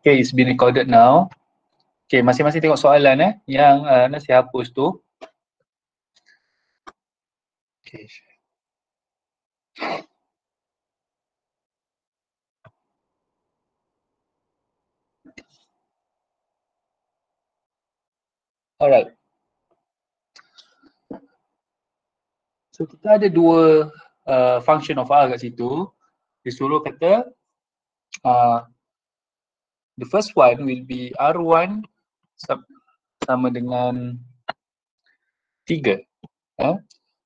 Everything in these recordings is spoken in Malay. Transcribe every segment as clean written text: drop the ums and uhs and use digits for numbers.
Okay, it's been recorded now. Okay, masing-masing tengok soalan yang Nasi hapus tu. Okay. Alright. So kita ada dua function of R kat situ. Dia suruh kata the first one will be R1 sama dengan 3.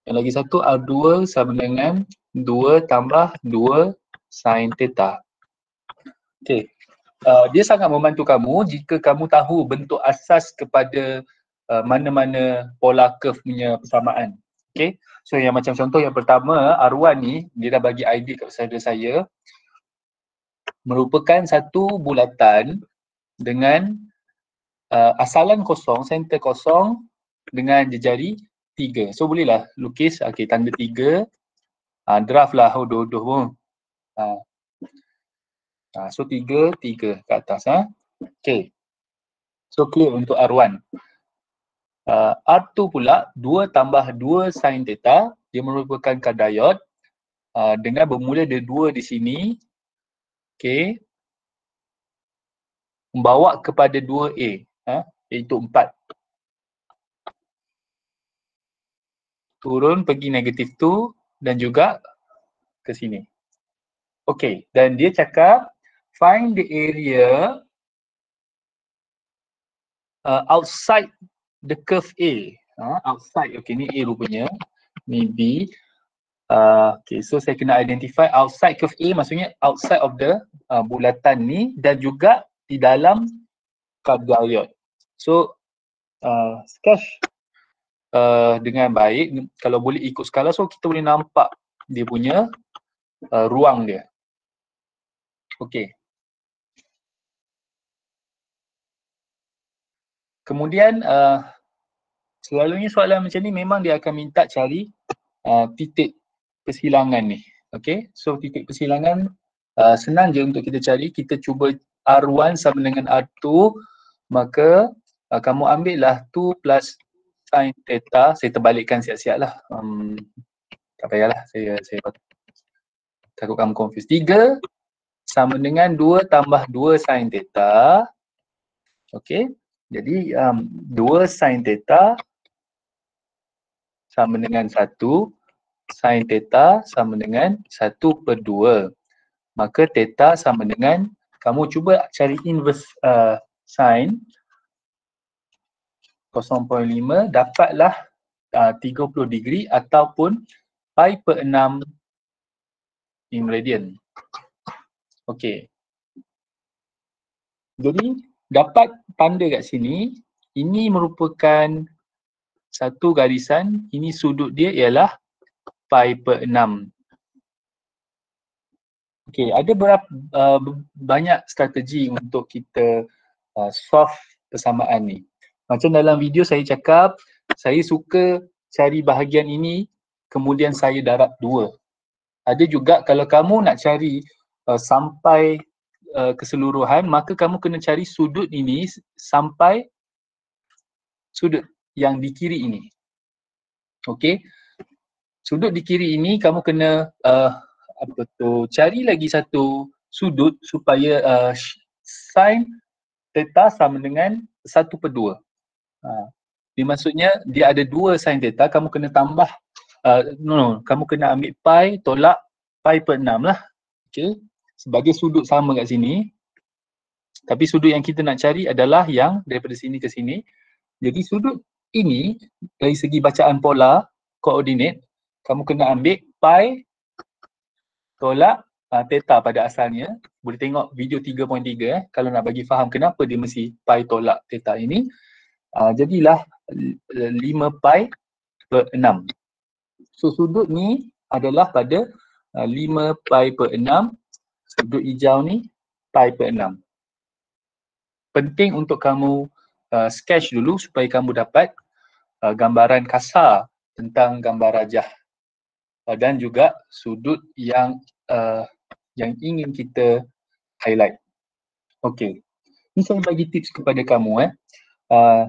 Yang lagi satu R2 sama dengan 2 tambah 2 sin theta. Okay. Dia sangat membantu kamu jika kamu tahu bentuk asas kepada mana-mana polar curve punya persamaan. Okay. So yang macam contoh yang pertama, R1 ni dia dah bagi idea kepada saya merupakan satu bulatan dengan asalan kosong, center kosong dengan jejari 3. So bolehlah lukis, okay, tanda 3, draft lah, doh pun. So 3 ke atas. Okay. So clear untuk R1. R2 pula 2 tambah 2 sin theta, dia merupakan kardioid dengan bermula dari 2 di sini. Okay. Membawa kepada 2A, iaitu 4. Turun pergi negatif 2 dan juga ke sini. Okay, dan dia cakap find the area outside the curve A. Outside, okay, ni A rupanya, ni B. Okay, so saya kena identify outside curve A, maksudnya outside of the bulatan ni dan juga di dalam kardioid. So sketch dengan baik, kalau boleh ikut skala, so kita boleh nampak dia punya ruang dia. Okay. Kemudian selalunya soalan macam ni memang dia akan minta cari titik persilangan ni. Okay, so titik persilangan senang je untuk kita cari. Kita cuba R1 sama dengan R2, maka kamu ambil lah 2 plus sin theta. Saya terbalikkan siap-siap lah. Tak payahlah, saya takut kamu confuse. 3 sama dengan 2 tambah 2 sin theta. Okay, jadi 2 sin theta sama dengan 1, sin theta sama dengan 1/2. Maka theta sama dengan, kamu cuba cari inverse sin 0.5, dapatlah 30 degree ataupun pi/6 in radian. Okey. Jadi dapat tanda kat sini, ini merupakan satu garisan, ini sudut dia ialah pi/6. Okey, ada banyak strategi untuk kita solve persamaan ni. Macam dalam video saya cakap, saya suka cari bahagian ini kemudian saya darab 2. Ada juga kalau kamu nak cari sampai keseluruhan, maka kamu kena cari sudut ini sampai sudut yang di kiri ini. Okey. Sudut di kiri ini kamu kena cari lagi satu sudut supaya sin theta sama dengan 1/2. Dia maksudnya dia ada 2 sin theta, kamu kena tambah kamu kena ambil pi tolak pi/6 lah. Okey. Sebagai sudut sama kat sini. Tapi sudut yang kita nak cari adalah yang daripada sini ke sini. Jadi sudut ini dari segi bacaan pola koordinat, kamu kena ambil pi tolak theta pada asalnya. Boleh tengok video 3.3 kalau nak bagi faham kenapa dia mesti pi tolak theta ini. Jadilah 5 pi/6. So sudut ni adalah pada 5 pi/6. Sudut hijau ni pi/6. Penting untuk kamu sketch dulu supaya kamu dapat gambaran kasar tentang gambar rajah dan juga sudut yang ingin kita highlight. Okey. Ni saya bagi tips kepada kamu uh,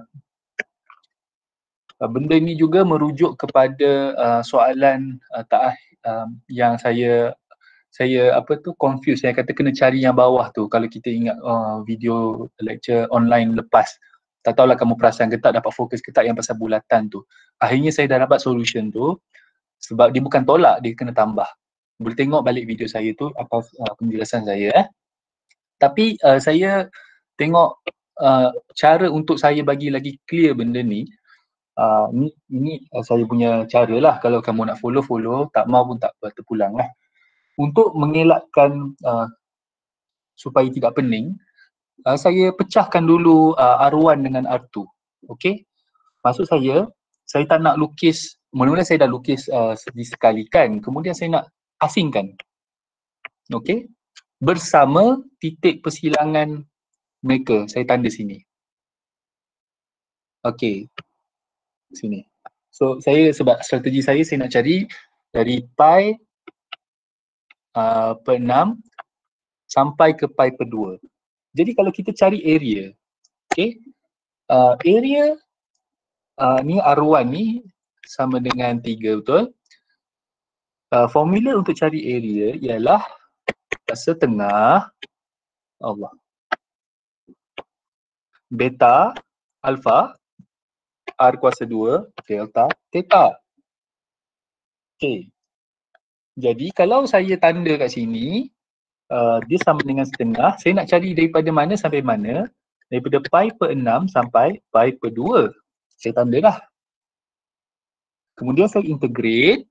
benda ni juga merujuk kepada soalan yang saya confuse. Saya kata kena cari yang bawah tu kalau kita ingat video lecture online lepas. Tak tahulah kamu perasan ke tak, dapat fokus ke tak yang pasal bulatan tu. Akhirnya saya dah dapat solution tu sebab dia bukan tolak, dia kena tambah. Boleh tengok balik video saya tu atas penjelasan saya Tapi saya tengok cara untuk saya bagi lagi clear benda ni. Ini saya punya cara lah. Kalau kamu nak follow, tak mau pun tak apa, terpulang lah. Untuk mengelakkan supaya tidak pening, saya pecahkan dulu R1 dengan R2. Okay? Maksud saya tak nak lukis, mula-mula saya dah lukis sekali kan, kemudian saya nak asingkan. Okay? Bersama titik persilangan mereka, saya tanda sini. Okay, sini. So saya sebab strategi saya nak cari dari pi per 6 sampai ke pi per 2. Jadi kalau kita cari area, okay, area ni R1 ni sama dengan 3, betul? Formula untuk cari area ialah setengah Allah beta alpha R kuasa 2 delta theta. Okay. Jadi kalau saya tanda kat sini, dia sama dengan setengah. Saya nak cari daripada mana sampai mana? Daripada pi per 6 sampai pi per 2. Saya tanda dah. Kemudian saya integrate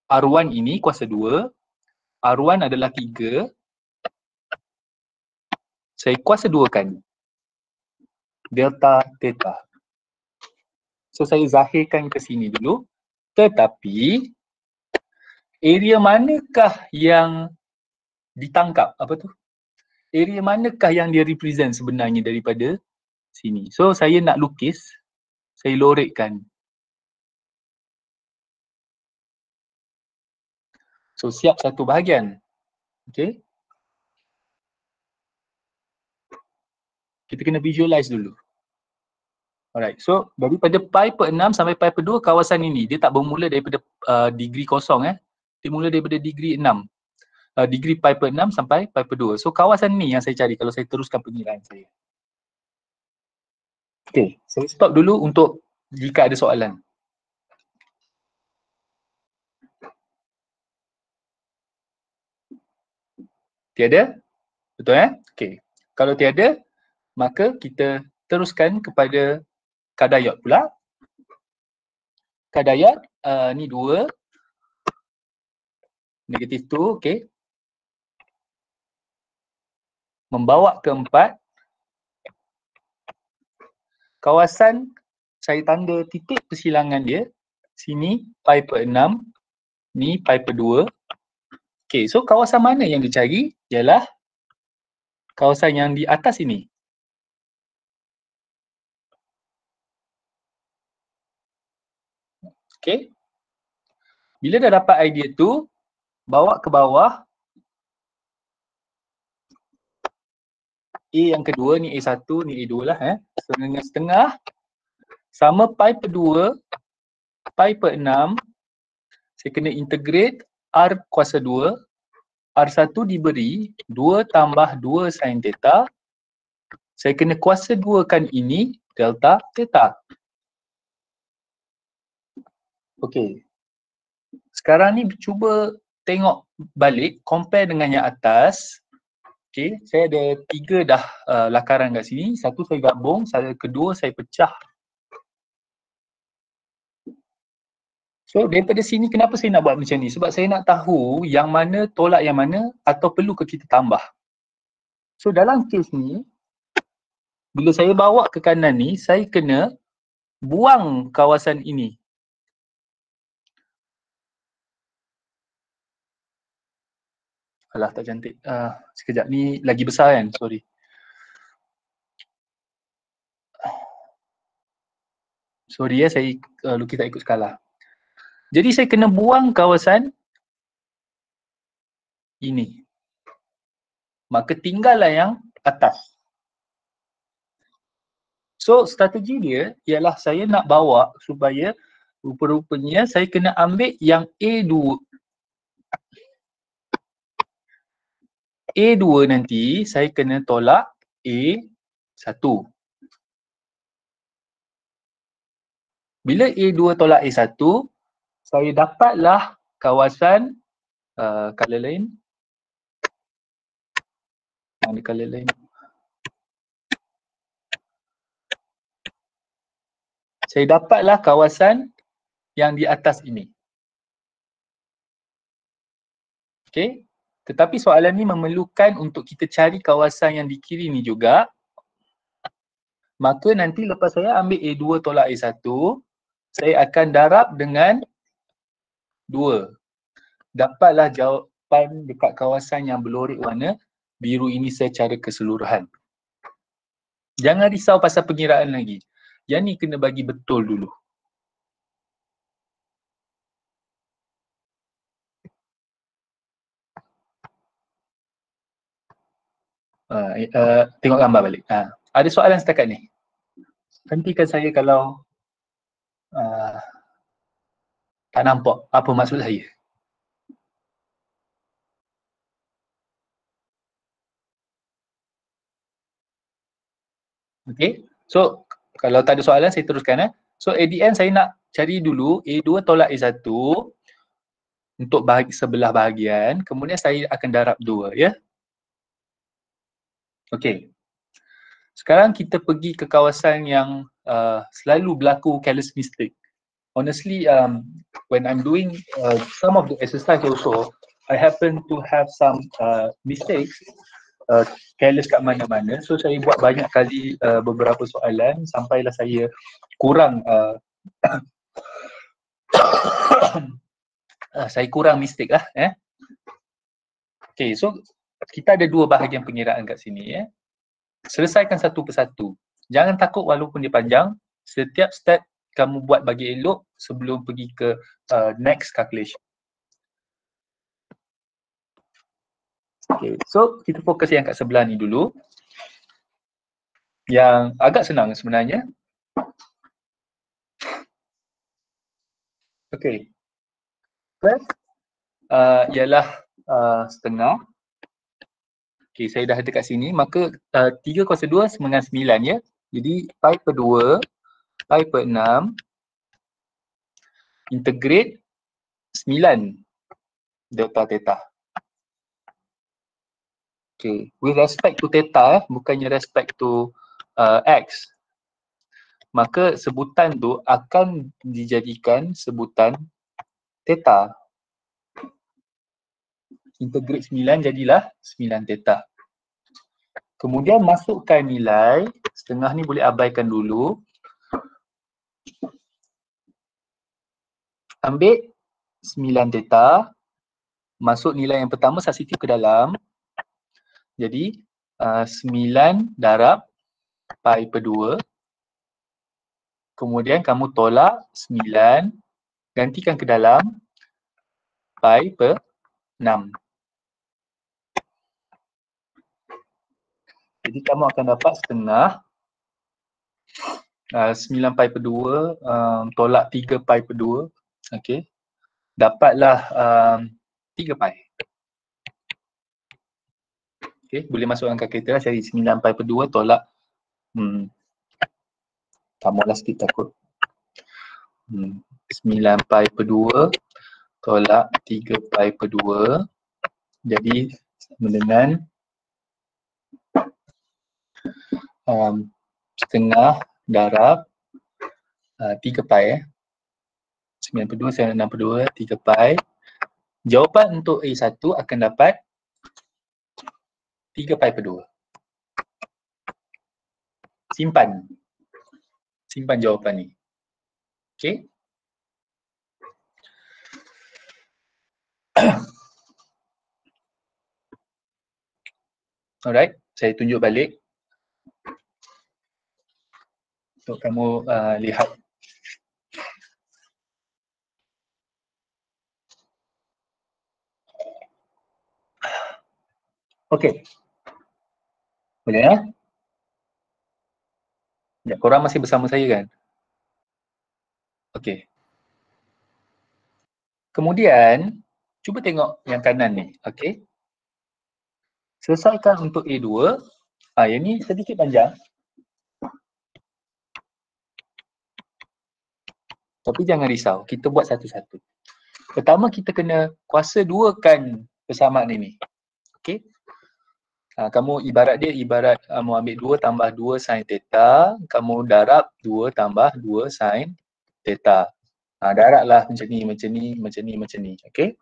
R1 ini kuasa 2. R1 adalah 3. Saya kuasa 2 kan delta theta. So saya zahirkan ke sini dulu. Tetapi area manakah yang ditangkap? Apa tu? Area manakah yang dia represent sebenarnya daripada sini? So saya nak lukis, saya lorekkan. So siap satu bahagian. Okay. Kita kena visualize dulu. Alright, so daripada pi per 6 sampai pi per 2 kawasan ini, dia tak bermula daripada degree kosong Dia mula daripada degree 6. Degree pi per 6 sampai pi per 2. So kawasan ni yang saya cari kalau saya teruskan pengiraan saya. Okay, saya stop dulu untuk jika ada soalan. Tiada? Betul Okay. Kalau tiada, maka kita teruskan kepada kadayot pula. Kadayot ni 2. Negatif 2, okay. Membawa ke 4. Kawasan saya tanda titik persilangan dia. Sini pi per 6. Ni pi per 2. Okay, so kawasan mana yang dicari ialah kawasan yang di atas ini. Okay. Bila dah dapat idea tu, bawa ke bawah. A yang kedua, ni A1, ni A2 lah setengah sama pi per 2, pi per 6. Saya kena integrate R kuasa 2. R1 diberi 2 tambah 2 sin theta. Saya kena kuasa 2 kan ini delta theta. Okey. Sekarang ni cuba tengok balik, compare dengan yang atas. Okey, saya ada 3 dah lakaran kat sini. Satu saya gabung, kedua saya pecah. So daripada sini kenapa saya nak buat macam ni? Sebab saya nak tahu yang mana tolak yang mana atau perlu ke kita tambah. So dalam kes ni, bila saya bawa ke kanan ni, saya kena buang kawasan ini. Alah, tak cantik. Sekejap, ni lagi besar kan? Sorry. Sorry saya lukis tak ikut skala. Jadi saya kena buang kawasan ini. Maka tinggallah yang atas. So strategi dia ialah saya nak bawa supaya rupa-rupanya saya kena ambil yang A2. A2 nanti saya kena tolak A1. Bila A2 tolak A1, saya dapatlah kawasan color lain. Mana color lain? Saya dapatlah kawasan yang di atas ini. Okey. Tetapi soalan ni memerlukan untuk kita cari kawasan yang di kiri ni juga. Maka nanti lepas saya ambil A2 tolak A1, saya akan darab dengan 2. Dapatlah jawapan dekat kawasan yang berlorek warna biru ini secara keseluruhan. Jangan risau pasal pengiraan lagi. Yang ni kena bagi betul dulu. Tengok gambar balik. Ada soalan setakat ni? Hentikan saya kalau tak nampak apa maksud saya. Okay. So kalau tak ada soalan saya teruskan. So at the end saya nak cari dulu A2 tolak A1 untuk sebelah bahagian. Kemudian saya akan darab 2 ya. Okay. Sekarang kita pergi ke kawasan yang selalu berlaku careless mistake. Honestly, when I'm doing some of the exercise also, I happen to have some mistakes, careless kat mana-mana. So saya buat banyak kali beberapa soalan sampailah saya kurang saya kurang mistake lah. Okay, so kita ada 2 bahagian pengiraan kat sini. Selesaikan satu persatu. Jangan takut walaupun dia panjang. Setiap step kamu buat bagi elok sebelum pergi ke next calculation. Okay, so kita fokus yang kat sebelah ni dulu. Yang agak senang sebenarnya. Okay. First ialah setengah. Okay, saya dah ada kat sini. Maka 3 kuasa 2 sama dengan 9 ya. Jadi pi per 2, pi per 6, integrate 9 delta theta. Okay, with respect to theta, bukannya respect to x. Maka sebutan tu akan dijadikan sebutan theta. Integrate 9 jadilah 9 theta. Kemudian masukkan nilai, setengah ni boleh abaikan dulu. Ambil 9 theta, masuk nilai yang pertama substitute ke dalam. Jadi 9 darab pi per 2. Kemudian kamu tolak 9, gantikan ke dalam pi per 6. Jadi kamu akan dapat setengah 9 pi per 2 tolak 3 pi per 2. Okay. Dapatlah 3 pi. Okay. Boleh masukkan kalkulator lah, cari 9 pi per 2 tolak tambahlah sikit takut. 9 pi per 2 tolak 3 pi per 2. Jadi sama dengan setengah darab 3 pi 9 per 2, 6 per 2, 3 pi. Jawapan untuk A1 akan dapat 3 pi per 2. Simpan. Simpan jawapan ni. Okay. Alright, saya tunjuk balik untuk kamu lihat. Okay. Boleh ya? Ya, korang masih bersama saya kan? Okey. Kemudian, cuba tengok yang kanan ni, okey. Selesaikan untuk A2. Yang ni sedikit panjang. Tapi jangan risau, kita buat satu-satu. Pertama kita kena kuasa duakan persamaan ini. Okey. Kamu ibarat kamu ambil 2 tambah 2 sin theta, kamu darab 2 tambah 2 sin theta. Darablah macam ni, macam ni, macam ni, macam ni. Okey.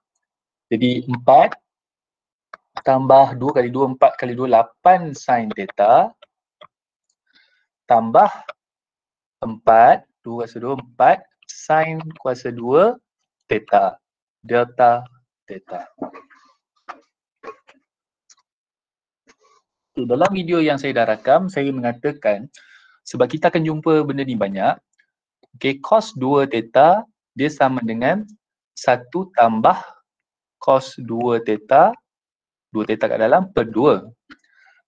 Jadi 4 tambah 2 kali 2, 4 kali 2, 8 sin theta tambah 4, 2 kuasa 2, 4 sin kuasa 2 theta, delta theta. Okay, dalam video yang saya dah rakam, saya mengatakan sebab kita akan jumpa benda ni banyak. Okay, cos 2 theta dia sama dengan 1 tambah cos 2 theta, 2 theta kat dalam per 2.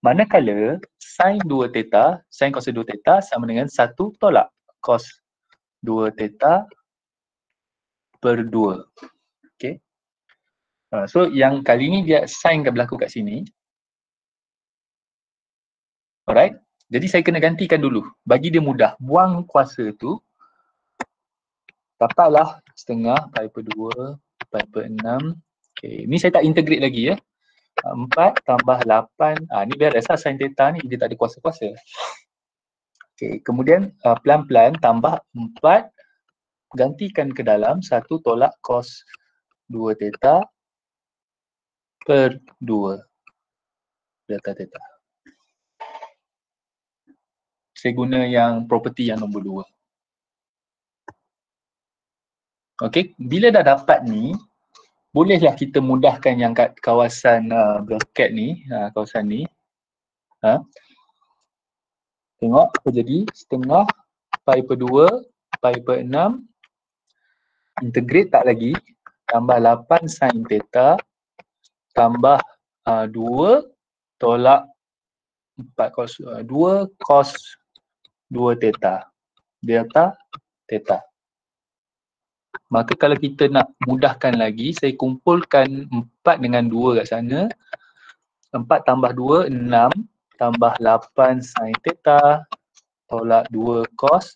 Manakala sin 2 theta, sin cos 2 theta sama dengan 1 tolak cos 2 theta per 2. Okay. So yang kali ni dia sin berlaku kat sini. Alright. Jadi saya kena gantikan dulu. Bagi dia mudah. Buang kuasa tu. Dapatlah setengah pi per 2 pi per 6. Okay. Ni saya tak integrate lagi ya. 4 tambah 8. Ni beres lah sin theta ni. Dia tak ada kuasa-kuasa. Okay. Kemudian pelan-pelan tambah 4. Gantikan ke dalam 1 tolak cos 2 theta per 2 delta theta. Saya guna yang property yang nombor 2. Okey, bila dah dapat ni, bolehlah kita mudahkan yang kat kawasan bracket ni, kawasan ni. Tengok apa jadi, setengah pi per 2 pi per 6, integrate tak lagi, tambah 8 sin theta, tambah 2 tolak 4 cos 2 cos 2 theta, delta theta. Maka kalau kita nak mudahkan lagi, saya kumpulkan 4 dengan 2 kat sana. 4 tambah 2, 6 tambah 8 sin theta tolak 2 cos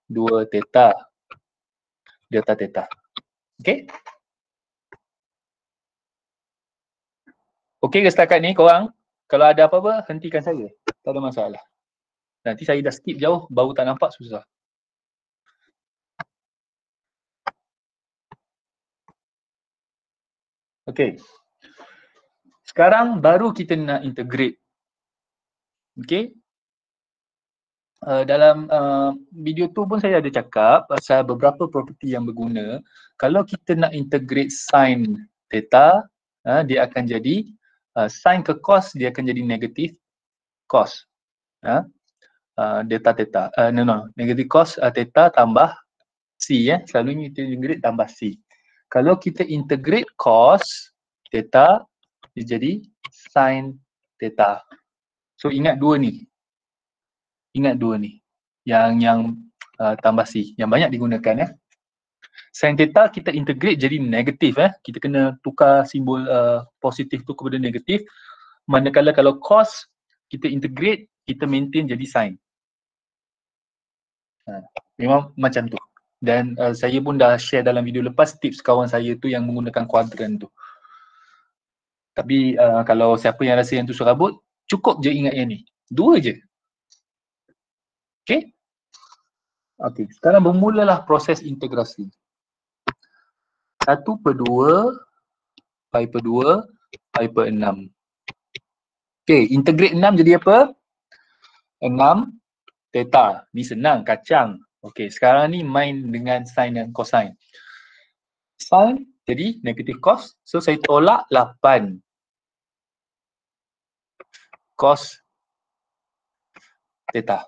2 theta, delta theta. Okay? Okay ke setakat ni korang? Kalau ada apa-apa, hentikan saya. Tak ada masalah. Nanti saya dah skip jauh, baru tak nampak susah. Okay. Sekarang baru kita nak integrate. Okay. Dalam video tu pun saya ada cakap pasal beberapa property yang berguna. Kalau kita nak integrate sin theta, dia akan jadi sin ke cos dia akan jadi negatif cos. Delta theta. Negatif cos theta tambah C selalunya kita integrate tambah C. Kalau kita integrate cos theta, dia jadi sin theta. So ingat dua ni. Ingat dua ni. Yang tambah C. Yang banyak digunakan Sin theta kita integrate jadi negatif Kita kena tukar simbol positif tu kepada negatif. Manakala kalau cos kita integrate, kita maintain jadi sin. Memang macam tu. Dan saya pun dah share dalam video lepas tips kawan saya tu yang menggunakan kuadran tu. Tapi kalau siapa yang rasa yang tu serabut, cukup je ingat yang ni. Dua je. Okay? Okay, sekarang bermulalah proses integrasi. 1 per 2 pi per 2 pi per 6. Okay, integrate 6 jadi apa? 6 theta. Ni senang, kacang. Okay, sekarang ni main dengan sin dan cosine. Sin jadi negatif cos. So saya tolak 8 cos theta.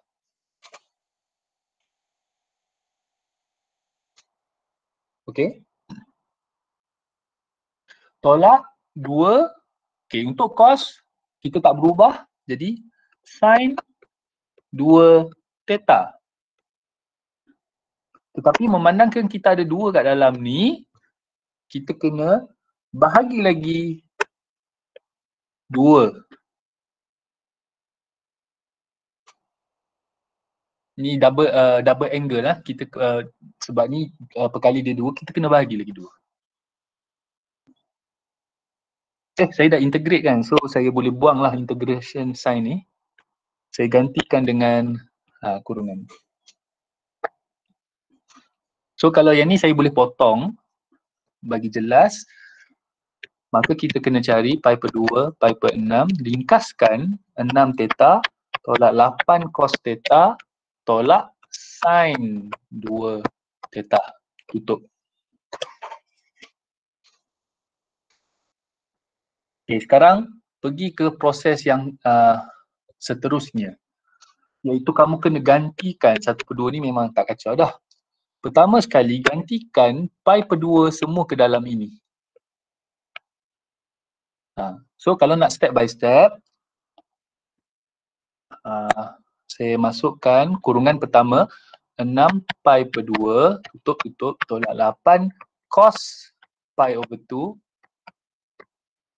Okay. Tolak 2. Okay, untuk cos kita tak berubah. Jadi sin 2 theta. Tetapi memandangkan kita ada 2 kat dalam ni, kita kena bahagi lagi 2. Ni double angle lah. Kita sebab ni perkali dia 2, kita kena bahagi lagi 2. Saya dah integrate kan. So saya boleh buang lah integration sign ni. Saya gantikan dengan kurungan. So kalau yang ni saya boleh potong bagi jelas. Maka kita kena cari pi per 2, pi per 6, ringkaskan 6 theta tolak 8 cos theta tolak sin 2 theta. Tutup. Okay, sekarang pergi ke proses yang seterusnya. Iaitu kamu kena gantikan 1 per 2 ni memang tak kacau dah. Pertama sekali gantikan pi per 2 semua ke dalam ini. So kalau nak step by step, saya masukkan kurungan pertama 6 pi per 2 tutup tolak 8 cos pi over 2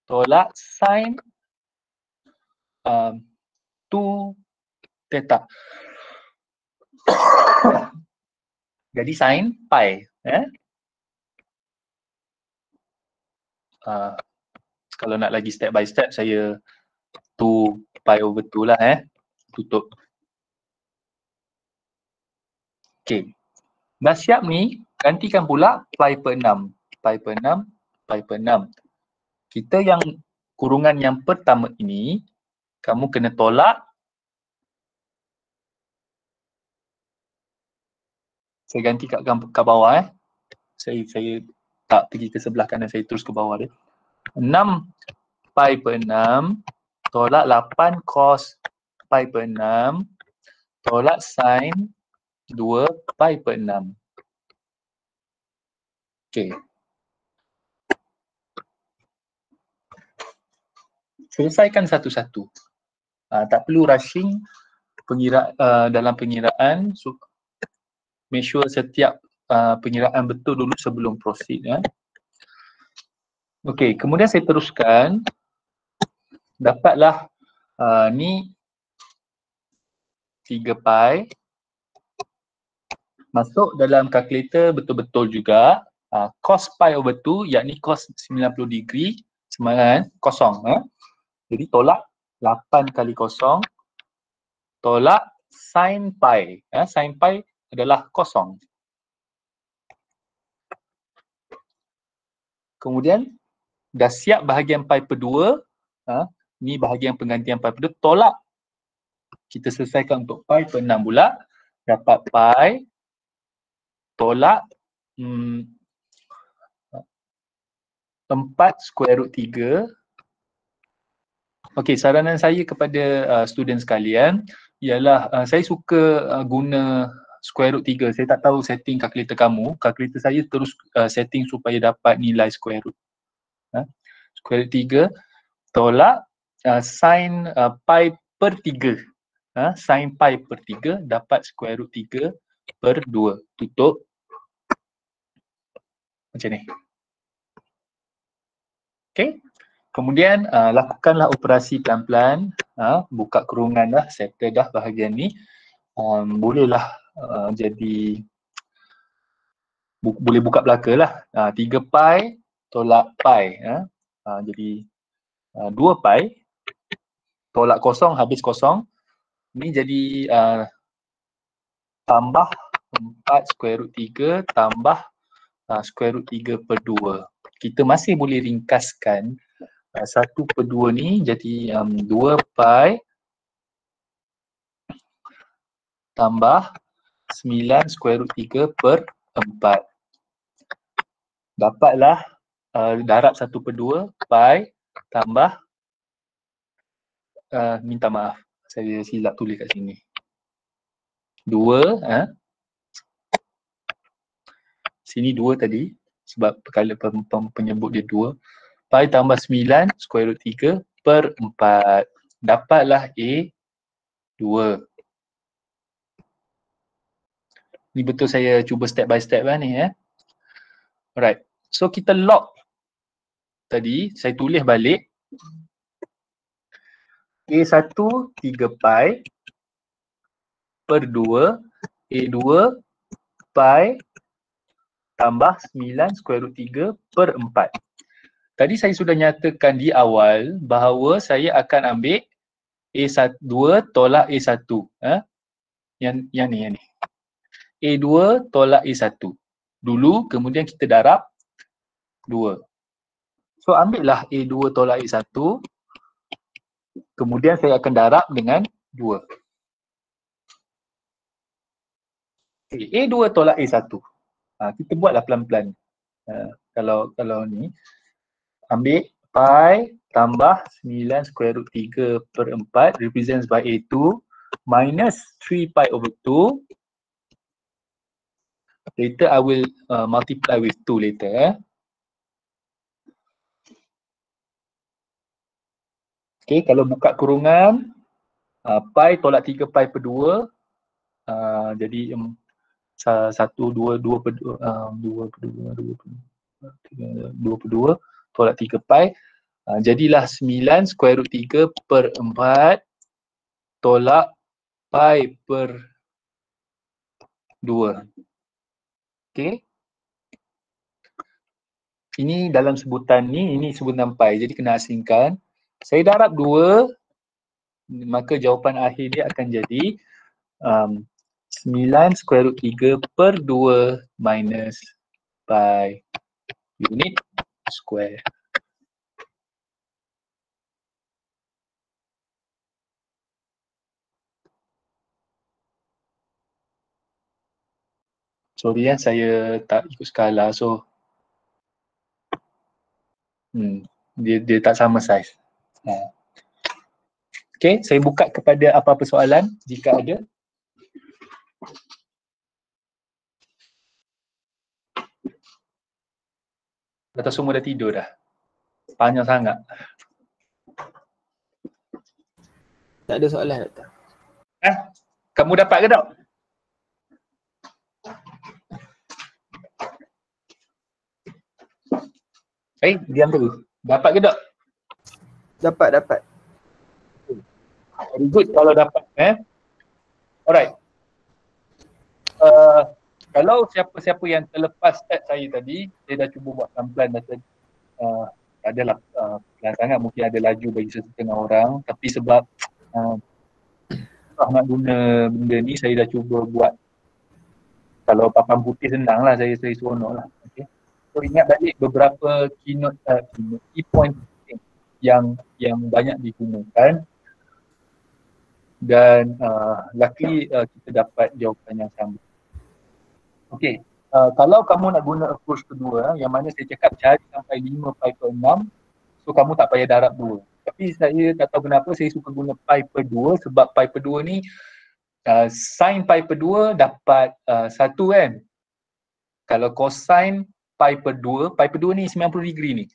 tolak sin 2 theta. Jadi sin pi. Kalau nak lagi step by step, saya 2 pi over 2 lah. Tutup. Okay. Dah siap ni, gantikan pula pi per 6. Pi per 6, pi per 6. Kita yang kurungan yang pertama ini, kamu kena tolak. Saya ganti kat bawah. Saya tak pergi ke sebelah kanan, saya terus ke bawah dia. 6 pi per 6 tolak 8 cos pi per 6 tolak sin 2 pi per 6. Okay. Selesaikan satu-satu. Tak perlu rushing dalam pengiraan. So, make sure setiap pengiraan betul dulu sebelum proceed. Okay, kemudian saya teruskan. Dapatlah ni 3 pi. Masuk dalam kalkulator betul-betul juga. Cos pi over 2, yakni cos 90 degree sama dengan kosong. Jadi tolak 8 kali kosong tolak sin pi. Sin pi adalah kosong. Kemudian dah siap bahagian pi per 2. Ni bahagian penggantian pi per 2. Tolak. Kita selesaikan untuk pi per 6 pula. Dapat pi tolak 4 square root 3. Okey, saranan saya kepada student sekalian ialah saya suka guna square root 3. Saya tak tahu setting kalkulator kamu. Kalkulator saya terus setting supaya dapat nilai square root. Square root 3 tolak sin pi per 3. Sin pi per 3 dapat square root 3 per 2. Tutup. Macam ni. Okay. Kemudian lakukanlah operasi pelan-pelan. Buka kurungan dah, settle dah bahagian ni. Bolehlah jadi boleh buka belaka lah. 3 pi tolak pi. Jadi 2 pi tolak kosong, habis kosong. Ni jadi tambah 4 square root 3 tambah square root 3 per 2. Kita masih boleh ringkaskan 1 per 2 ni jadi 2 pi tambah 9 square root 3 per 4. Dapatlah darab 1 per 2 pi tambah minta maaf, saya silap tulis kat sini. 2 sini 2 tadi sebab perkala penyebut dia 2. Pi tambah 9 square root 3 per 4. Dapatlah A 2. Ni betul saya cuba step by step lah ni Alright. So kita log tadi, saya tulis balik A1 3 pi per 2 A2 pi tambah 9 square root 3 per 4. Tadi saya sudah nyatakan di awal bahawa saya akan ambil A2 tolak A1. Yang ni. A2 tolak A1. Dulu, kemudian kita darab 2. So ambillah A2 tolak A1. Kemudian saya akan darab dengan 2. Okay, A2 tolak A1. Kita buatlah pelan-pelan. Kalau ni, ambil pi tambah 9 square root 3 per 4 represents by A2 minus 3 pi over 2. Later I will multiply with 2 later. Okay, kalau buka kurungan, pi tolak 3 pi per 2, jadi 1, 2, 2 per 2, 2 per 2, 2 per 2, tolak 3 pi, jadilah 9 square root 3 per 4 tolak pi per 2. Okay. Ini dalam sebutan ni, ini sebutan pi, jadi kena asingkan. Saya darab 2, maka jawapan akhir dia akan jadi 9 square root 3 per 2 minus pi unit square. Sorry saya tak ikut skala, so dia tak sama saiz. Okay, saya buka kepada apa-apa soalan jika ada. Atau semua dah tidur dah? Panjang sangat. Tak ada soalan, Doktor. Kamu dapat ke tak? Diam dulu. Dapat ke tak? Dapat. Very good kalau dapat. Alright. Kalau siapa-siapa yang terlepas step saya tadi, saya dah cuba buat pelan-pelan dan adalah pelan sangat, mungkin ada laju bagi setengah orang, tapi sebab nak guna benda ni, saya dah cuba buat. Kalau papan putih senang lah, saya seronok lah. Okay. So ingat balik beberapa key point yang banyak digunakan, dan luckily kita dapat jawapan yang sama. Okay, kalau kamu nak guna approach kedua, yang mana saya cakap cari sampai 5 pi per 6, so kamu tak payah darab 2. Tapi saya tak tahu kenapa saya suka guna pi per 2, sebab pi per 2 ni sin pi per 2 dapat 1 kan. Kalau cosine pi per 2 ni 90 degree ni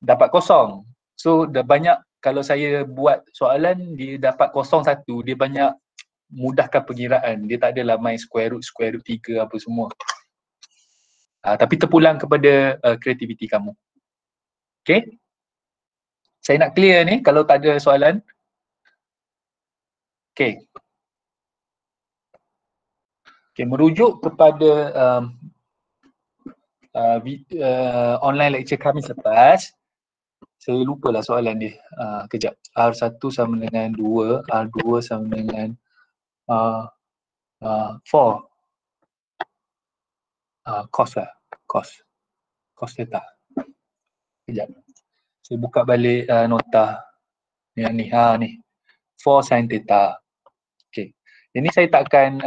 dapat kosong. So dah banyak, kalau saya buat soalan dia dapat 0 1, dia banyak mudahkan pengiraan. Dia tak adalah main square root 3 apa semua. Tapi terpulang kepada kreativiti kamu. Okay? Saya nak clear ni kalau tak ada soalan. Okay. Okay, merujuk kepada online lecture kami selepas, saya lupalah soalan dia. Kejap. R1 sama dengan 2, R2 sama dengan 4. Cos lah. Cos theta. Kejap. Saya buka balik nota. Yang ni. Ni. 4 sin theta. Okay. Ini saya takkan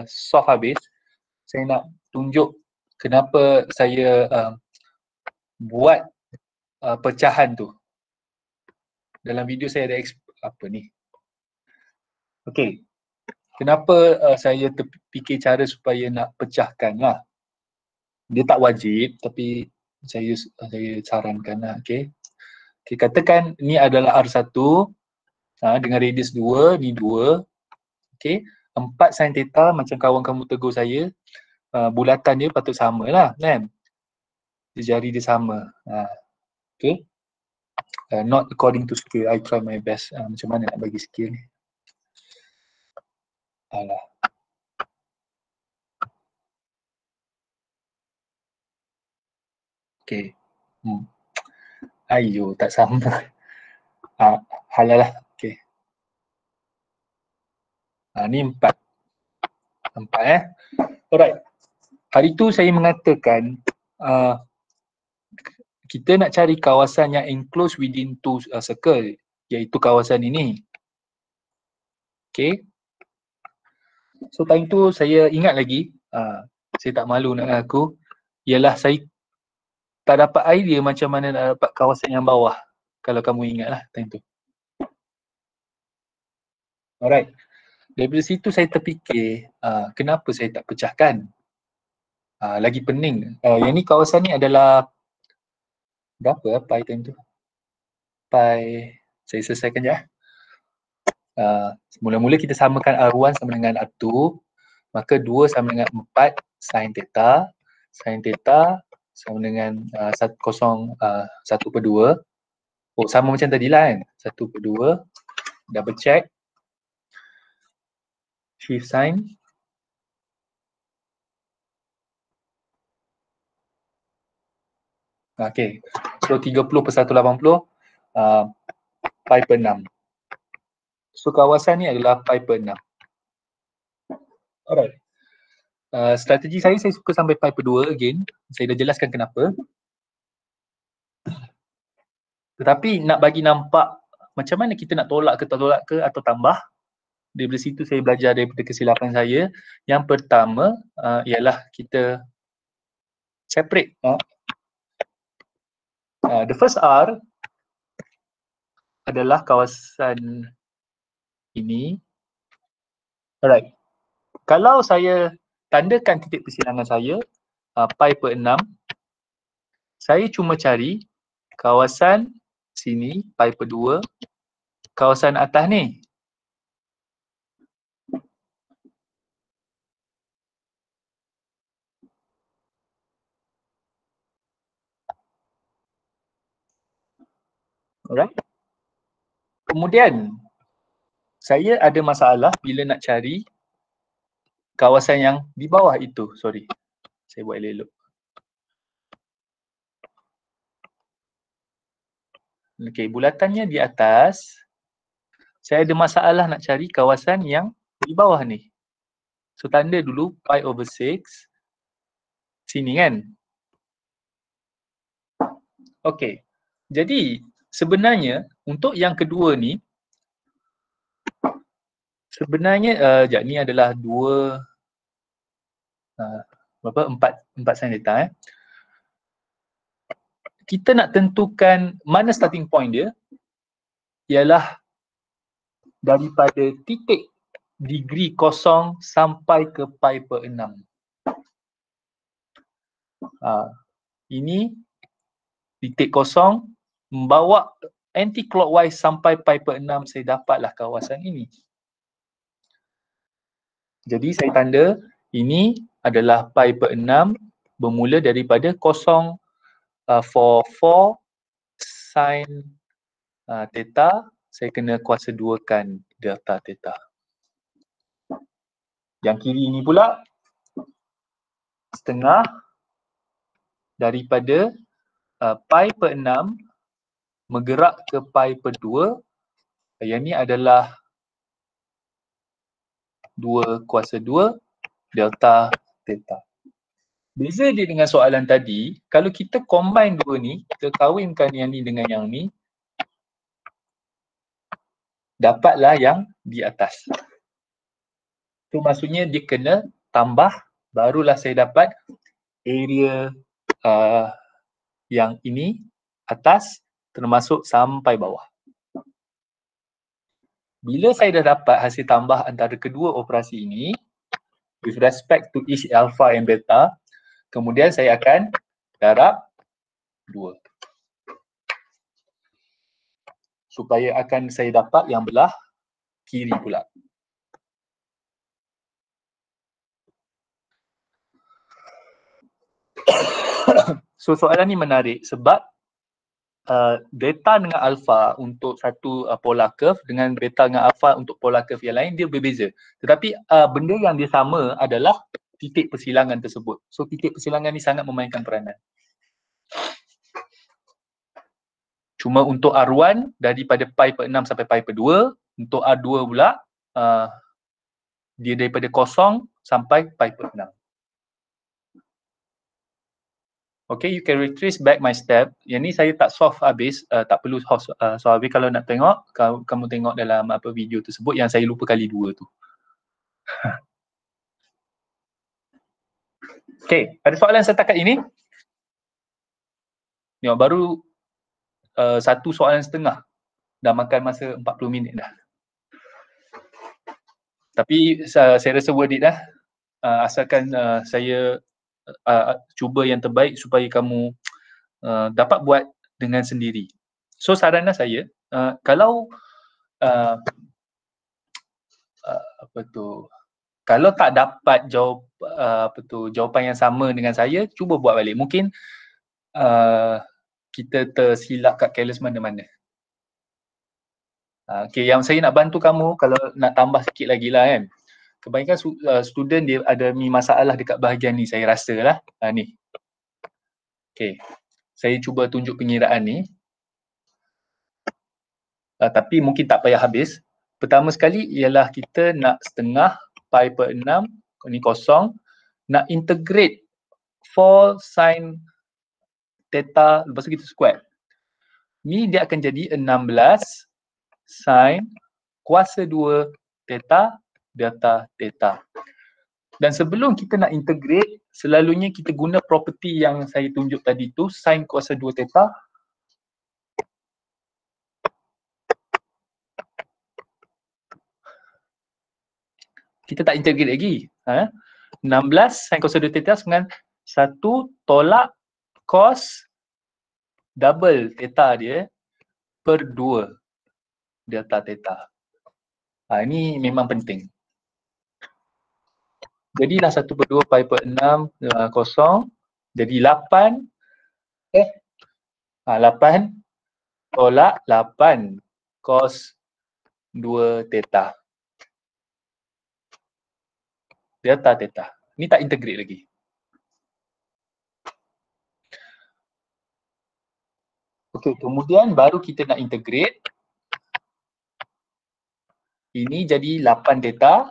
solve habis. Saya nak tunjuk kenapa saya buat pecahan tu. Dalam video saya ada apa ni. Okay. Kenapa saya terfikir cara supaya nak pecahkan lah. Dia tak wajib, tapi saya sarankan lah. Okay. Okay, katakan ni adalah R1 dengan radius 2, ni 2. Okay. 4 sin theta macam kawan kamu tegur saya, bulatan dia patut sama lah kan. Jari dia sama. Okay. Not according to scale. I try my best. Macam mana nak bagi scale ni. Alah. Okay. Ayo, tak sama. Halal lah. Okay. Ni 4. 4 Alright. Hari tu saya mengatakan kita nak cari kawasan yang enclosed within two circle, iaitu kawasan ini. Okay. So time tu saya ingat lagi, saya tak malu nak mengaku, ialah saya tak dapat idea macam mana nak dapat kawasan yang bawah. Kalau kamu ingat lah time tu. Alright. Daripada situ saya terfikir, kenapa saya tak pecahkan? Lagi pening. Yang ni kawasan ni adalah berapa pi time tu? Pi, saya selesaikan je. Mula-mula kita samakan R1 sama dengan R2, maka 2 sama dengan 4 sin theta. Sin theta sama dengan 1/2. Oh, sama macam tadi lah kan. 1/2. Double check. Shift sign. Okay. So 30/180 pi per 6. So kawasan ni adalah pi per 6. Alright. Strategi saya suka sampai pi per 2 again. Saya dah jelaskan kenapa. Tetapi nak bagi nampak macam mana kita nak tolak ke tak tolak ke atau tambah. Dari situ saya belajar daripada kesilapan saya. Yang pertama ialah kita separate. The first R adalah kawasan ini. Alright. Kalau saya tandakan titik persilangan saya, pi per 6, saya cuma cari kawasan sini, pi per 2, kawasan atas ni. Alright. Kemudian, saya ada masalah bila nak cari kawasan yang di bawah itu. Sorry, saya buat elok. Okay, bulatannya di atas. Saya ada masalah nak cari kawasan yang di bawah ni. So tanda dulu pi over 6. Sini kan. Okay. Jadi sebenarnya untuk yang kedua ni, sebenarnya ni adalah 4 sin theta. Kita nak tentukan mana starting point dia, ialah daripada titik degree kosong sampai ke pi per 6. Ini titik kosong membawa anti-clockwise sampai pi per 6, saya dapatlah kawasan ini. Jadi saya tanda ini adalah pi per 6 bermula daripada kosong for 4 sin theta, saya kena kuasa 2kan delta theta. Yang kiri ini pula setengah daripada pi per 6 bergerak ke pi per 2. Yang ni adalah 2 kuasa 2 delta theta. Beza dia dengan soalan tadi, kalau kita combine dua ni, kita kawinkan yang ni dengan yang ni, dapatlah yang di atas. Itu maksudnya dia kena tambah, barulah saya dapat area yang ini atas termasuk sampai bawah. Bila saya dah dapat hasil tambah antara kedua operasi ini, with respect to each alpha and beta, kemudian saya akan darab 2. Supaya akan saya dapat yang belah kiri pula. So soalan ni menarik sebab beta dengan alpha untuk satu polar curve dengan beta dengan alpha untuk polar curve yang lain dia berbeza. Tetapi benda yang dia sama adalah titik persilangan tersebut. So titik persilangan ni sangat memainkan peranan. Cuma untuk R1 daripada pi per 6 sampai pi per 2, untuk R2 pula dia daripada 0 sampai pi per 6. Okay, you can retrace back my step. Yang ni saya tak solve habis, tak perlu solve habis. Kalau nak tengok, kamu tengok dalam video tersebut yang saya lupa kali 2 tu. Okay, ada soalan setakat ini? Tengok, baru 1 soalan setengah. Dah makan masa 40 minit dah. Tapi saya rasa worth it dah. Asalkan saya cuba yang terbaik supaya kamu dapat buat dengan sendiri. So saranan saya, kalau kalau tak dapat jawapan yang sama dengan saya, cuba buat balik. Mungkin kita tersilap kat careless mana-mana. Okay, yang saya nak bantu kamu, kalau nak tambah sikit lagi lah kan. Kebanyakan student dia ada masalah dekat bahagian ni, saya rasa lah. Ni. Okay, saya cuba tunjuk pengiraan ni. Tapi mungkin tak payah habis. Pertama sekali ialah kita nak setengah pi per 6, ni kosong. Nak integrate 4 sin theta, lepas tu kita square. Ni dia akan jadi 16 sin kuasa 2 theta delta theta. Dan sebelum kita nak integrate, selalunya kita guna property yang saya tunjuk tadi tu, sin kuasa 2 theta. Kita tak integrate lagi. 16 sin kuasa 2 theta dengan 1 tolak cos double theta dia per 2 delta theta. Ini memang penting. Jadilah 1 per 2 pi per 6 kosong. Jadi 8 tolak 8 cos 2 theta delta theta. Ni tak integrate lagi. Okey, kemudian baru kita nak integrate. Ini jadi 8 theta.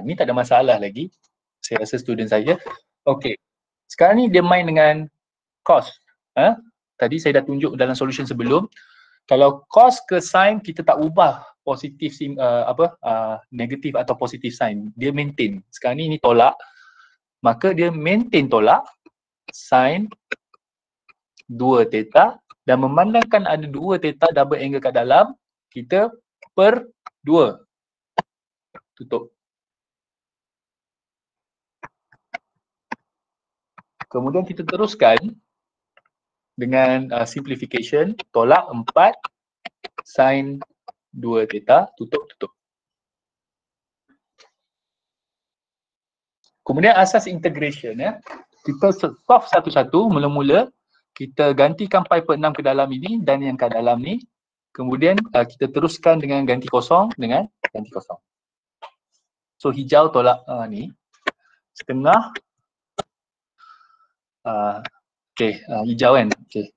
Ni tak ada masalah lagi. Saya rasa student saya. Okey. Sekarang ni dia main dengan cos. Tadi saya dah tunjuk dalam solution sebelum. Kalau cos ke sin kita tak ubah positif negatif atau positif sign. Dia maintain. Sekarang ni tolak. Maka dia maintain tolak sin 2 theta dan memandangkan ada 2 theta double angle kat dalam, kita per 2. Tutup. Kemudian kita teruskan dengan simplification, tolak 4 sin 2 theta, tutup. Kemudian asas integration, kita solve satu-satu. Mula-mula kita gantikan pi per 6 ke dalam ini dan yang kat dalam ni. Kemudian kita teruskan dengan ganti kosong dengan ganti kosong. So hijau tolak ni setengah. Hijau kan. Okay.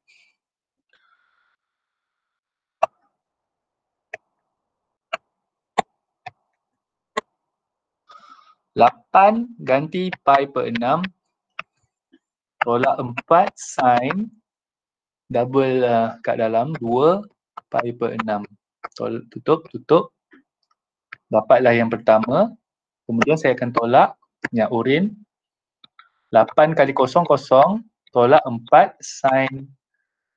Lapan ganti pi per 6 tolak 4 sin double kat dalam 2 pi per 6. Tutup. Dapatlah yang pertama. Kemudian saya akan tolak yang oren. 8 kali kosong kosong, tolak 4 sin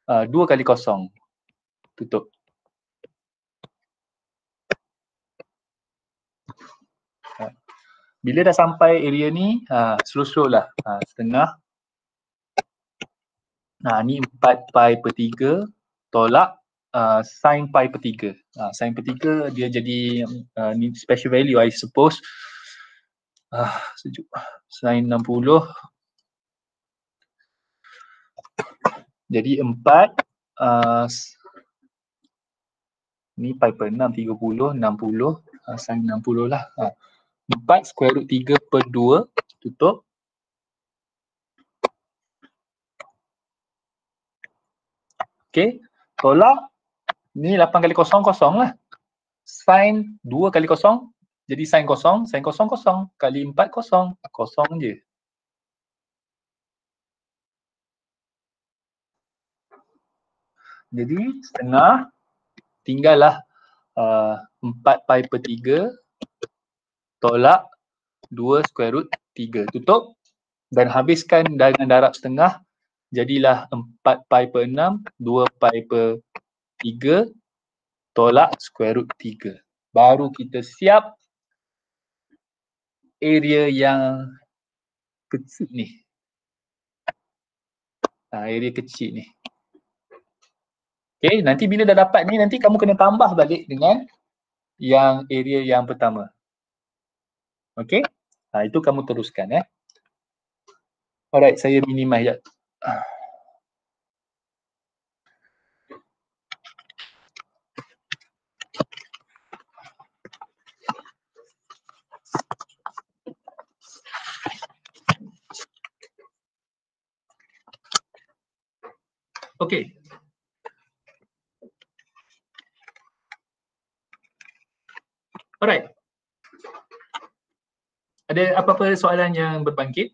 2 kali kosong. Tutup. Bila dah sampai area ni, slow-slow lah. Setengah. Ni 4 pi per 3 tolak sin pi per 3. Sin per 3 dia jadi ni special value I suppose. Sejuk. Sin 60 Jadi 4 ni pi per 6, 30, 60, sin 60 lah. 4 square root 3 per 2 tutup. Okay, tolak. Ni 8 kali kosong, kosong lah. Sin 2 kali kosong, jadi sin kosong, kosong. Kali 4 kosong, kosong je. Jadi setengah, tinggallah 4 pi per 3 tolak 2 square root 3. Tutup dan habiskan dengan darab setengah. Jadilah 4 pi per 6, 2 pi per 3 tolak square root 3. Baru kita siap area yang kecil ni. Area kecil ni. Okay, nanti bila dah dapat ni, nanti kamu kena tambah balik dengan yang area yang pertama. Okay, itu kamu teruskan ya. Alright, saya minimize sekejap. Okay. Alright. Ada apa-apa soalan yang berbangkit?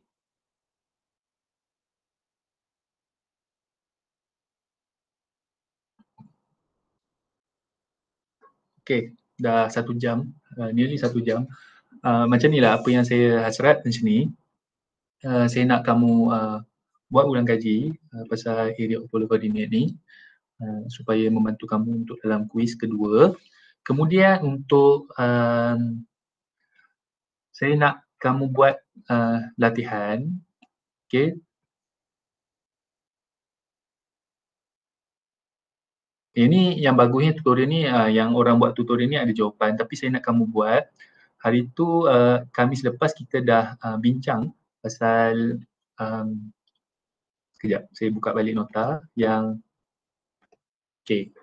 Okay, dah 1 jam, nearly 1 jam. Macam ni lah apa yang saya hasrat macam ni. Saya nak kamu buat ulang kaji pasal area of polar coordinate ni supaya membantu kamu untuk dalam kuis kedua. Kemudian untuk saya nak kamu buat latihan. Okay. Ini yang bagusnya tutorial ni, yang orang buat tutorial ni ada jawapan, tapi saya nak kamu buat. Hari tu Khamis lepas kita dah bincang pasal sekejap saya buka balik nota yang okay.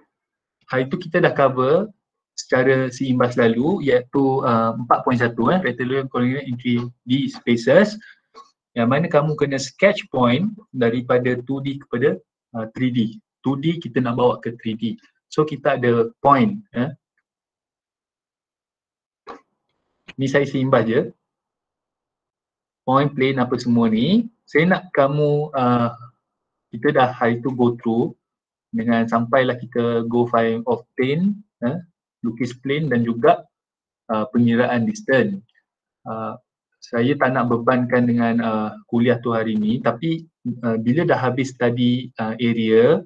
Hari tu kita dah cover secara seimbas lalu iaitu 4.1 rectangular coordinate in 3D spaces, yang mana kamu kena sketch point daripada 2D kepada 3D. 2D kita nak bawa ke 3D. So kita ada point. Ni saya seimbas je. Point, plane apa semua ni. Saya nak kamu, kita dah hari tu go through dengan sampailah kita go find of plane, lukis plane dan juga pengiraan distance. Saya tak nak bebankan dengan kuliah tu hari ni, tapi bila dah habis study area,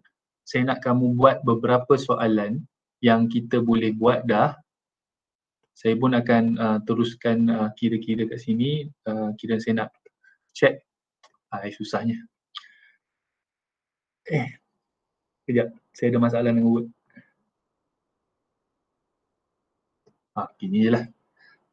saya nak kamu buat beberapa soalan yang kita boleh buat dah. Saya pun akan teruskan kira-kira kat sini, kira saya nak check. Susahnya. Sekejap, saya ada masalah dengan Word. Gini je lah.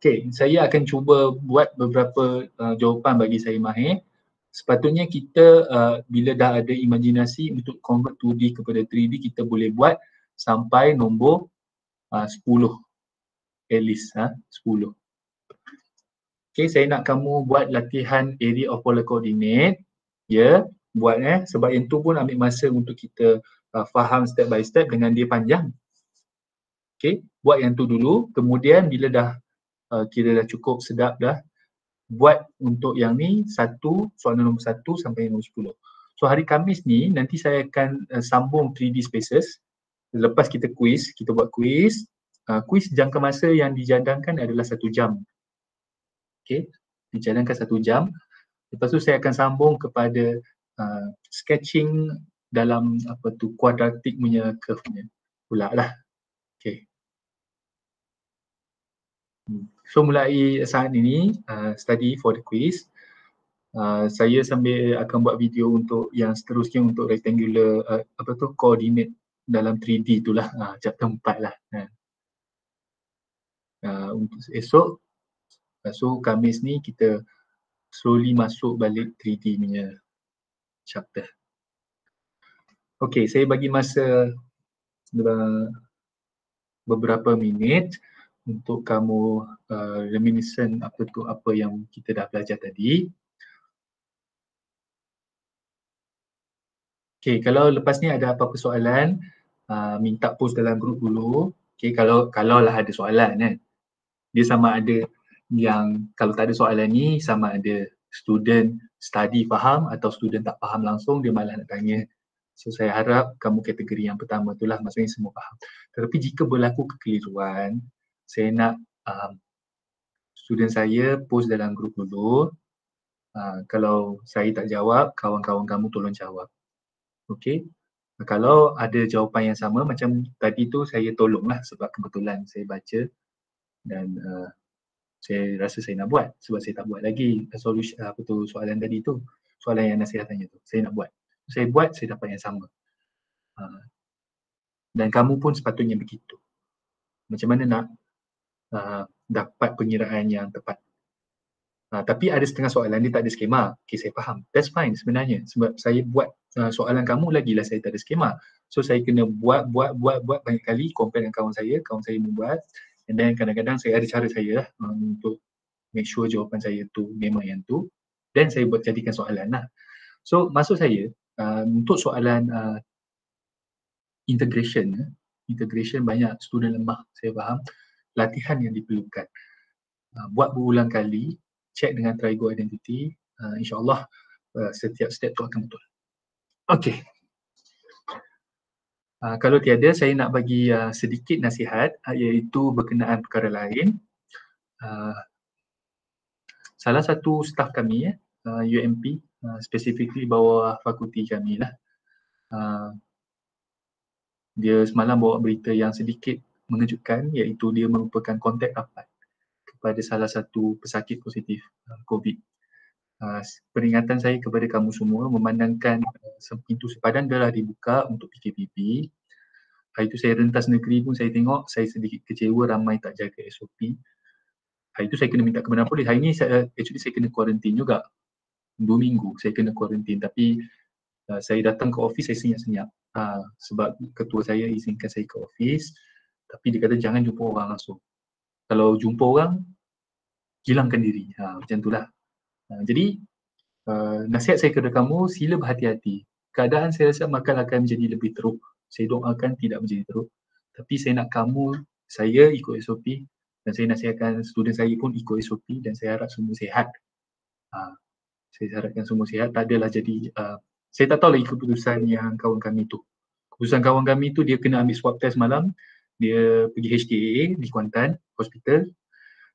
Okay, saya akan cuba buat beberapa jawapan bagi saya Mahir. Sepatutnya kita bila dah ada imajinasi untuk convert 2D kepada 3D, kita boleh buat sampai nombor 10 at least 10. Okay, saya nak kamu buat latihan area of polar coordinate. Ya, buat sebab yang tu pun ambil masa untuk kita faham step by step dengan dia panjang. Okay, buat yang tu dulu, kemudian bila dah kira dah cukup sedap dah, buat untuk yang ni soalan nombor 1 sampai nombor 10. So hari Khamis ni nanti saya akan sambung 3D spaces. Lepas kita quiz, kita buat quiz. Quiz jangka masa yang dijadangkan adalah 1 jam. Okay, dijadangkan 1 jam. Lepas tu saya akan sambung kepada sketching dalam quadratic punya curve nya pula lah. Okay. So mulai saat ini study for the quiz. Saya sambil akan buat video untuk yang seterusnya untuk rectangular coordinate dalam 3D itulah, chapter 4 lah. Untuk esok, so Khamis ni kita slowly masuk balik 3D punya chapter. Okey, saya bagi masa beberapa minit untuk kamu reminiscent apa yang kita dah belajar tadi. Okey, kalau lepas ni ada apa-apa soalan, minta post dalam grup dulu. Okey, kalau lah ada soalan kan. Dia sama ada yang kalau tak ada soalan ni sama ada student study faham atau student tak faham langsung dia malah nak tanya. So saya harap kamu kategori yang pertama tu lah, maksudnya semua faham. Tetapi jika berlaku kekeliruan, saya nak student saya post dalam grup dulu. Kalau saya tak jawab, kawan-kawan kamu tolong jawab. Okey. Kalau ada jawapan yang sama macam tadi tu saya tolonglah sebab kebetulan saya baca dan saya rasa saya nak buat sebab saya tak buat lagi solusi soalan tadi tu, soalan yang nasihat tanya tu. Saya nak buat. Saya buat, saya dapat yang sama. Dan kamu pun sepatutnya begitu. Macam mana nak dapat pengiraan yang tepat. Tapi ada setengah soalan dia tak ada skema. Okay, saya faham. That's fine sebenarnya sebab saya buat soalan kamu lagilah saya tak ada skema. So saya kena buat banyak kali compare dengan kawan saya membuat and then kadang-kadang saya ada cara saya untuk make sure jawapan saya tu memang yang tu dan saya buat jadikan soalan lah. So maksud saya untuk soalan integration banyak student lemah, saya faham. Latihan yang diperlukan. Buat berulang kali, check dengan Trigo Identity, insyaAllah setiap step tu akan betul. Okey. Kalau tiada, saya nak bagi sedikit nasihat iaitu berkenaan perkara lain. Salah satu staf kami, UMP, specifically bawah fakulti kami lah. Dia semalam bawa berita yang sedikit mengejutkan iaitu dia merupakan kontak rapat kepada salah satu pesakit positif COVID. Peringatan saya kepada kamu semua memandangkan pintu sepadan dah dibuka untuk PKPP. Hari itu saya rentas negeri pun saya tengok, saya sedikit kecewa ramai tak jaga SOP. Hari itu saya kena minta kebenaran polis. Hari ini saya kena kuarantin juga. 2 minggu saya kena kuarantin tapi saya datang ke office saya senyap-senyap sebab ketua saya izinkan saya ke office tapi dia kata jangan jumpa orang langsung. Kalau jumpa orang, hilangkan diri. Macam itulah. Jadi nasihat saya kepada kamu, sila berhati-hati. Keadaan saya rasa akan menjadi lebih teruk. Saya doakan tidak menjadi teruk. Tapi saya nak saya ikut SOP dan saya nasihatkan student saya pun ikut SOP dan saya harap semua sihat. Saya harapkan semua sihat. Tak adalah jadi, saya tak tahu lagi keputusan yang kawan kami tu. Keputusan kawan kami tu dia kena ambil swab test malam. Dia pergi HKA di Kuantan Hospital.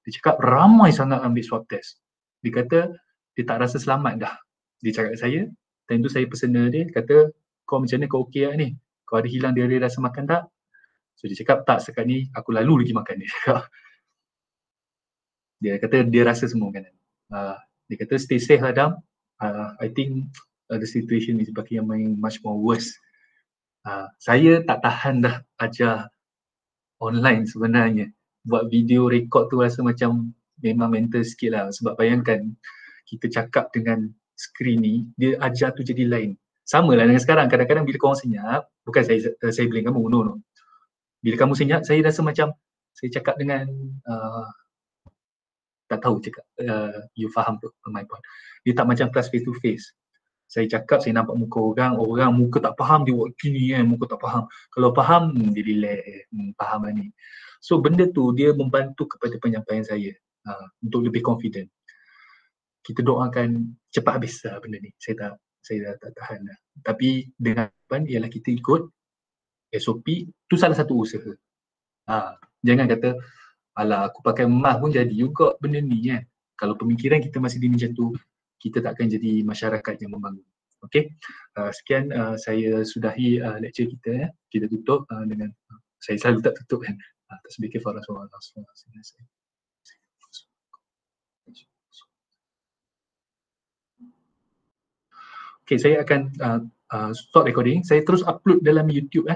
Dia cakap ramai sangat ambil swab test. Dia kata dia tak rasa selamat dah. Dia cakap ke saya, time tu saya personal dia, kata kau macam mana, kau okey tak ni? Kau ada hilang diare rasa makan tak? So dia cakap tak, sekarang ni aku lalu lagi makan dia. Dia kata dia rasa semua makanan. Dia kata stay safe lah Dam. I think the situation is becoming much more worse. Saya tak tahan dah ajar online sebenarnya. Buat video record tu rasa macam memang mental sikit lah sebab bayangkan kita cakap dengan skrin ni, dia ajar tu jadi lain. Sama lah dengan sekarang, kadang-kadang bila korang senyap, bukan saya blame kamu, no. Bila kamu senyap, saya rasa macam saya cakap dengan tak tahu cakap, you faham tu my point. Dia tak macam class face to face. Saya cakap, saya nampak muka orang muka tak faham, dia buat gini kan, muka tak faham. Kalau faham, dia relax, faham lah ni. So benda tu dia membantu kepada penyampaian saya untuk lebih confident. Kita doakan cepat habis benda ni. Saya dah tak tahan dah. Tapi dengan harapan ialah kita ikut SOP, tu salah satu usaha. Jangan kata, alah aku pakai mask pun jadi juga benda ni kan. Kalau pemikiran kita masih di macam tu, kita tak akan jadi masyarakat yang membangun. Okey, sekian saya sudahi lecture kita. Kita tutup dengan, saya selalu tak tutup kan. Tasbih kafarah soal Allah. Okay, saya akan stop recording. Saya terus upload dalam YouTube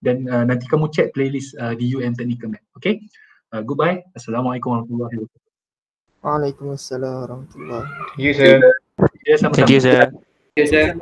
dan nanti kamu check playlist di UM Technical Map. Okay, goodbye. Assalamualaikum warahmatullahi wabarakatuh. Waalaikumsalam warahmatullahi wabarakatuh. Thank you, sir. Ya, sama-sama. Thank you, sir. Yes, sir.